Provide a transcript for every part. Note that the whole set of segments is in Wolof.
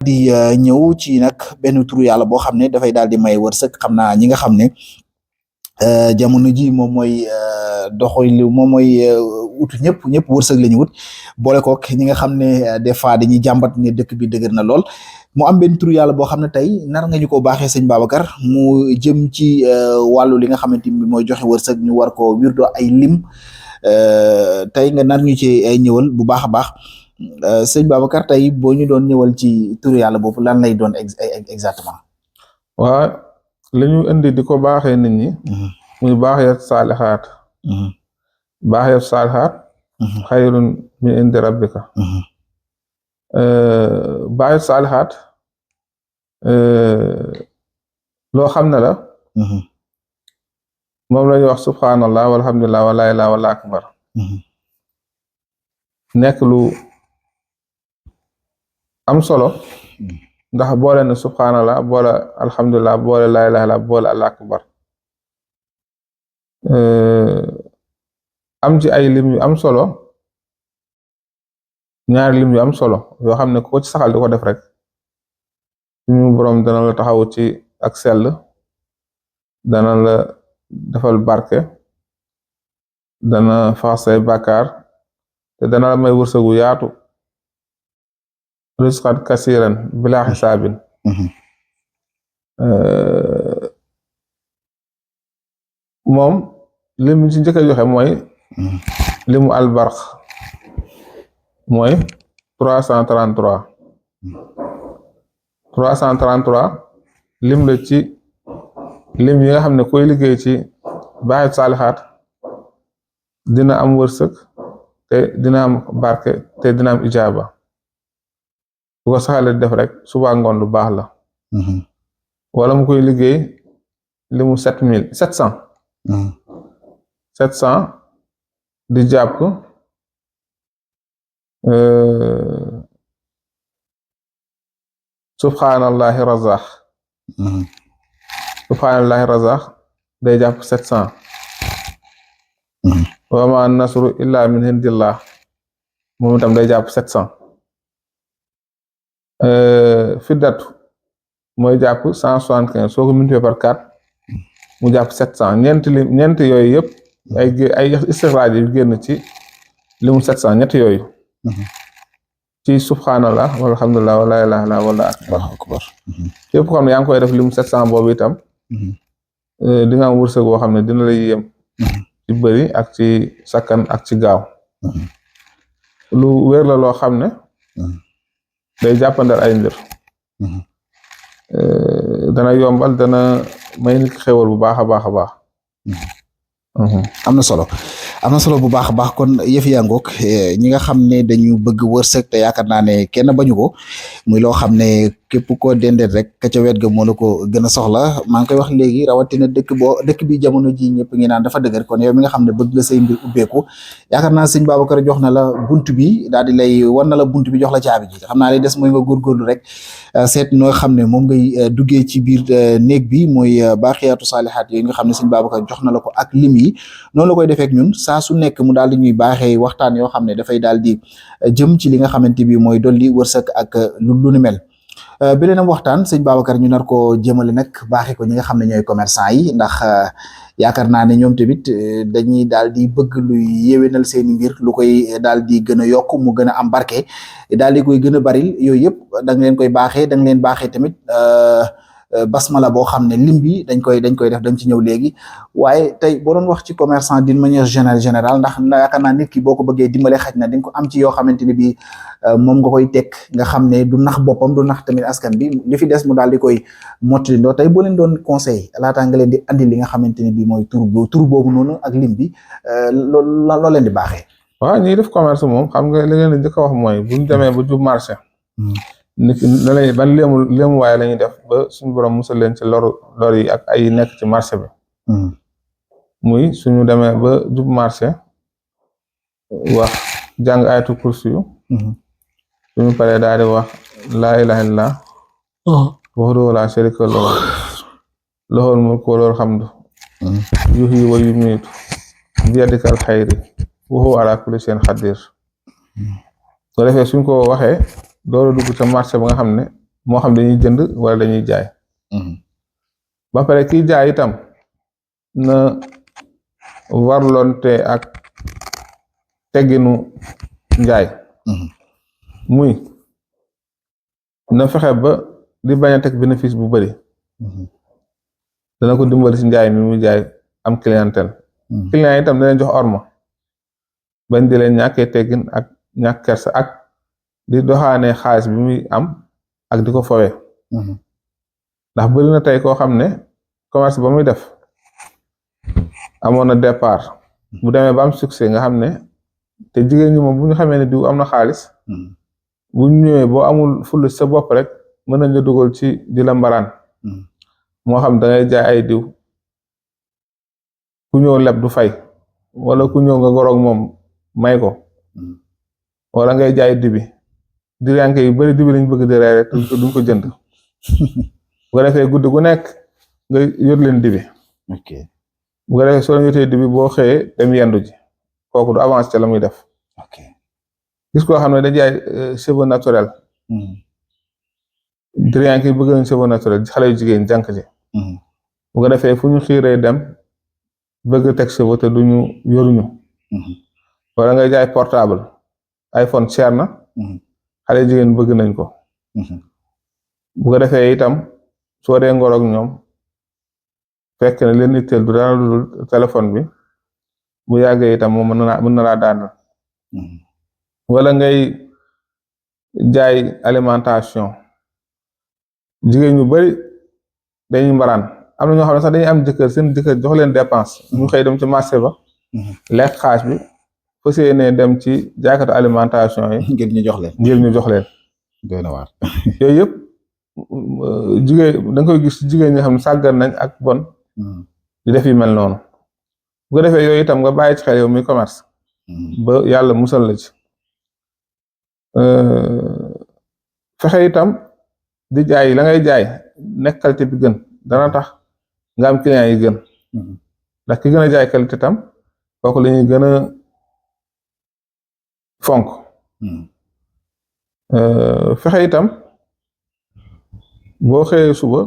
di ñëw ci nag benn turu yàlla boo xam ne dafay daal di may wërsëg xam naa ñi nga xam ne jamono ji moom mooy doxali moom mooy utu ñëpp wërsëg la ñu wut boole kook ñi nga xam ne des fois dañuy jàmbat ne dëkk bi dëgër na lool mu am benn turu yàlla boo xam ne tey nar nga ñu ko baaxee sëñ Babacar mu jëm ci wàllu li nga xamante ni mooy joxe wërsëg ñu war ko wirdo ay lim tey nga nar ñu ci ay ñëwal bu baax a baax sëñ Babacar tey boo ñu doon ñëwal ci turu yàlla boobu lan lay doon exactement. waa li ñu indi di ko baaxee nit ñi. muy baaxeet saalixaat. baaxeet saalixaat. xayrun min indi rabbika. baaxeet saalixaat loo xam ne la. moom la ñuy wax subhanallah walhamdulillah wala ilaha wala akbar. nekk lu am solo. ndax boole na subhanallah boole alhamdulillah boole la ilaha illallah boole al akbar am ci ay lim yu am solo ñaari lim yu am solo yoo xam ne ko ci saxal di ko def rek suñu boroom dana la taxaw ci ak sell dana la defal barke dana fax say bàkkaar te dana la may wërsëgu yaatu risqan kasiran bila xisaabin moom lim ci njëkk a joxe mooy limu albarx mooy 333 lim la ci lim yi nga xam ne koy liggéey ci baaxit saalixaat dina am wërsëg te dina am barke te dina am ijaaba su ko saxalee def rek suba ngoon lu baax la. wala mu koy liggéey limu 700 di jàpp subhanallahi razaq. subhanallahi razaq day jàpp 700. wa ma nasru illa min indillah moom itam day jàpp 700. fiddatu mooy jàpp 175 soo ko multiplié par 4 mu jàpp 700 ñeenti yooyu yëpp ay istixraaj yu génn ci limu 700 ñetti yooyu ci subhanallah walhamdulillah wala ilaha illa wala akbar képp xam ne yaa ngi koy def limu 700 boobu itam di nga am wërsëg boo xam ne dina la yem ci bëri ak ci sakkan ak ci gaaw lu wér la loo xam ne day jàppandal ay mbir dana yombal dana may nit xewal bu baax a baax a baax. am na solo bu baax a baax kon yëf yaa ngoog ñi nga xam ne dañu bëgg wërsëg te yaakaar naa ne kenn bañu ko muy loo xam ne képp koo dendet rek ka ca wet ga moo la ko gën a soxla maa ngi koy wax léegi rawatina dëkk bi jamono ji ñëpp ngi naan dafa dëgër kon yow mi nga xam ne bëgg nga say mbir ubbeeku yaakaar naa sëñ Babacar jox na la bunt bi daal di lay wan na la bunt bi jox la caabi ji xam naa li des mooy nga góorgóorlu rek seet noo xam ne moom ngay duggee ci biir néeg bi mooy baaxiyaatu saalihaat yooyu nga xam ne sëñ Babacar jox na la ko ak lim yi noonu la koy defee ak ñun saa su nekk mu daal di ñuy baaxee waxtaan yoo xam ne dafay daal di jëm ci li nga xamante bi mooy dolli wërsëg ak lu ni mel beneen waxtaan sëñ Babacar ñu nar ko jëmale nag baaxee ko ñi nga xam ne ñooy commerçant yi ndax yaakaar naa ne ñoom tamit dañuy daal di bëgg luy yéwénal seeni mbir lu koy daal di gën a yokk mu gën a am barke daal di koy gën a baril yooyu yëpp da nga leen koy baaxee da nga leen baaxee tamit basmala boo xam ne lim bi dañ koy def dañ ci ñëw léegi waaye tey boo doon wax ci commerçant d'une manière générale ndax yaakaar naa nit ki boo ko bëggee dimbale xaj na di nga ko am ci yoo xamante ni bi moom nga koy teg nga xam ne du nax boppam du nax tamit askan bi li fi des mu daal di koy mottali ndoo tey boo leen doon conseil laataa nga leen di andi li nga xamante ni bi mooy tur boobu noonu ak lim bi loo leen di baaxee. waaw ñiy def commerce moom xam nga li ngeen di njëkk a wax mooy buñ demee ba jub marché. nit ki ban léemu waaye la ñuy def ba suñu borom musal leen ci lor yi ak ay nekk ci marché bi. muy suñu demee ba jub marché wax jàng ayatul kursi yu suñu paree daal di wax laa ilaha illallah wahdahu laa sharika lahu lahul mulku wa lahul hamdu yuhyi wa yumiitu biyadikal xayri wa huwa ala kulli shay'in qadir soo defee suñ ko waxee door a dugg ca marché ba nga xam ne moo xam dañuy jënd wala dañuy jaay. ba pare kiy jaay itam na warlonte ak tegginu njaay. muy na fexe ba di bañ a teg bénéfice bu bari. dana ko dimbali si njaay mi muy jaay am clientèle. client yi itam dana jox orma bañ di leen ñàkkee teggin ak ñàkk kersa ak di doxaane xaalis bi muy am ak di ko fowee. ndax bëri na tey koo xam ne commerce ba muy def amoon na départ bu demee ba am succès nga xam ne te jigéen ñi moom bu ñu xamee ne diw am na xaalis bu ñu ñëwee boo amul fulla sa bopp rek mën nañ la dugal ci di la mbaraan. moo xam da ngay jaay ay diw ku ñëw leb du fay wala ku ñëw nga goroog moom may ko wala ngay jaay dibi diriyànke yu bari dibi lañ bëgg di reere te duñ ko jënd bu ko defee guddi gu nekk nga yót leen dibi bu ko defee soo leen yótee dibi boo xëyee dem yendu ji kooku du avance ca la muy def. gis koo xam ne da jaay cheveux naturel diriyànke yi bëgg nañ cheveux naturel xale yu jigéen jànk ji bu ko defee fu ñu xiiree dem bëgg teg cheveux te duñu yoruñu wala ngay jaay portable iPhone cher na xale jigéen bëgg nañ ko bu ko defee itam soo dee ngoroog ñoom fekk ne leen itteel du dara dul téléphone bi bu yàggee itam moom mën na laa daanal. wala ngay jaay alimentation jigéen ñu bari dañuy mbaraan am na ñoo xam ne sax dañuy am jëkkër seen jëkkër jox leen dépense ñu xëy dem ci marché ba lekk xaas bi fas yéene dem ci jaaykatu alimentation yi ngir ñu jox leen doy na waar yooyu yëpp jigéen da nga koy gis jigéen ñi xam ne sàggan nañ ak bon di def yu mel noonu bu ko defee yooyu itam nga bàyyi ci xel yow muy commerce ba yàlla musal la ci. fexe itam di jaay la ngay jaay nekk qualité bi gën dana tax nga am client yi gën ndax ki gën a jaay qualité tam kooku la ñuy gën a fonk. fexe itam boo xëyee suba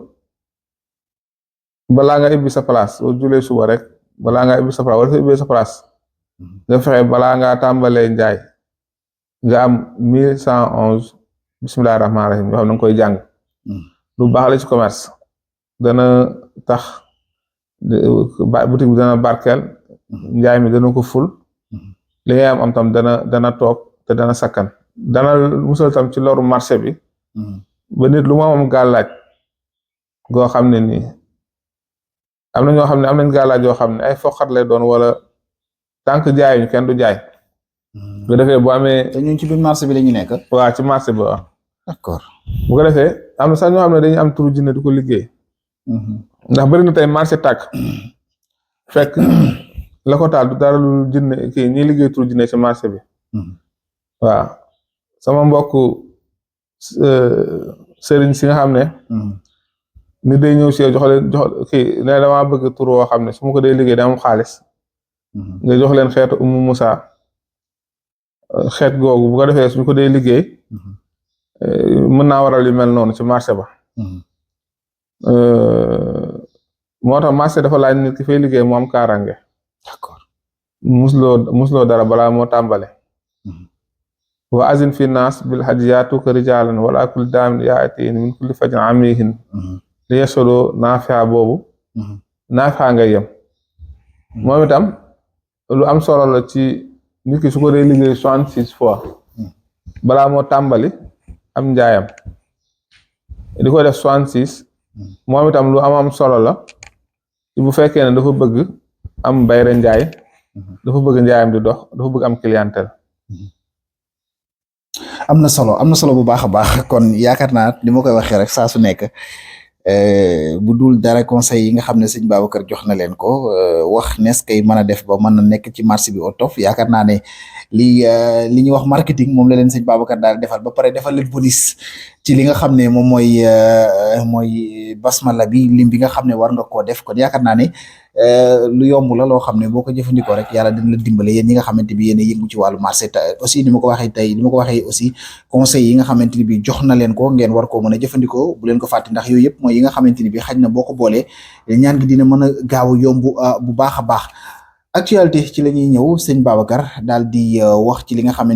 balaa nga ibbi sa place boo julee suba rek balaa nga ibbi sa place wala sa ibbi sa place nga fexe balaa nga tàmbalee njaay nga am 1111 bismillahi rahmaani rahim yoo xam ne nga koy jàng lu baax la ci commerce dana tax boutique bi dana barkeel njaay mi dana ko ful li ngay am tam dana toog te dana sakkan dana musal tam ci loru marché bi ba nit lu mu am gàllaaj goo xam ne nii am na ñoo xam ne am nañ gàllaaj yoo xam ne ay foqat lay doon wala tànk jaayuñ kenn du jaay bu ko defee bu amee te ñun ci biir marché bi la ñu nekk. waaw ci marché bi waaw. d'accord bu ko defee am na sax ñoo xam ne dañuy am turu jinne di ko liggéey. ndax bëri na tey marché tàkk fekk la ko taal du dara lu jinne kii ñi liggéey turu jinne ci marché bi. waaw sama mbokk sëriñ si nga xam ne. nit day ñëw si yow jox kii ne damaa bëgg tur woo xam ne su ma ko dee liggéey dama am xaalis. nga jox leen xeetu Umu Musa. xeet googu bu ko defee suñ ko dee liggéey mën naa waral yu mel noonu ci marché ba moo tax marché dafa laaj nit ki fay liggéey mu am kaaraange. d'accord musloo dara balaa moo tàmbale wa azin fi naas bil hajji yaatuuka rijaalan wala kulli daamin yaatiin min kulli fajin amihin li yasodoo naafia boobu naafia nga yem moom itam lu am solo la ci nit ki su ko dee liggéey 66 fois balaa moo tàmbali am njaayam di ko def 66 moom itam lu am solo la ci bu fekkee ne dafa bëgg am bayre njaay dafa bëgg njaayam di dox dafa bëgg am clientèle. am na solo bu baax a baax kon yaakaar naa ni ma koy waxee rek saa su nekk bu dul dara conseil yi nga xam ne sëñ Babacar jox na leen ko wax nees kay mën a def ba mën na nekk ci marché bi au top yaakaar naa ne li ñuy wax marketing moom la leen sëñ Babacar daal defal ba pare defal leen bonus ci li nga xam ne moom mooy basmala bi lim bi nga xam ne war nga koo def kon yaakaar naa ne lu yomb la loo xam ne boo ko jëfandikoo rek yàlla dina la dimbale yéen ñi nga xamante bi yéen a yëngu ci wàllu marché te aussi ni ma ko waxee tey ni ma ko waxee aussi conseils yi nga xamante ni bi jox na leen ko ngeen war koo mën a jëfandikoo bu leen ko fàtte ndax yooyu yëpp mooy yi nga xamante ni bi xaj na boo ko boolee ñaan gi dina mën a gaaw a yomb bu baax a baax actualité ci la ñuy ñëw sëñ Babacar daal di wax ci li nga xamante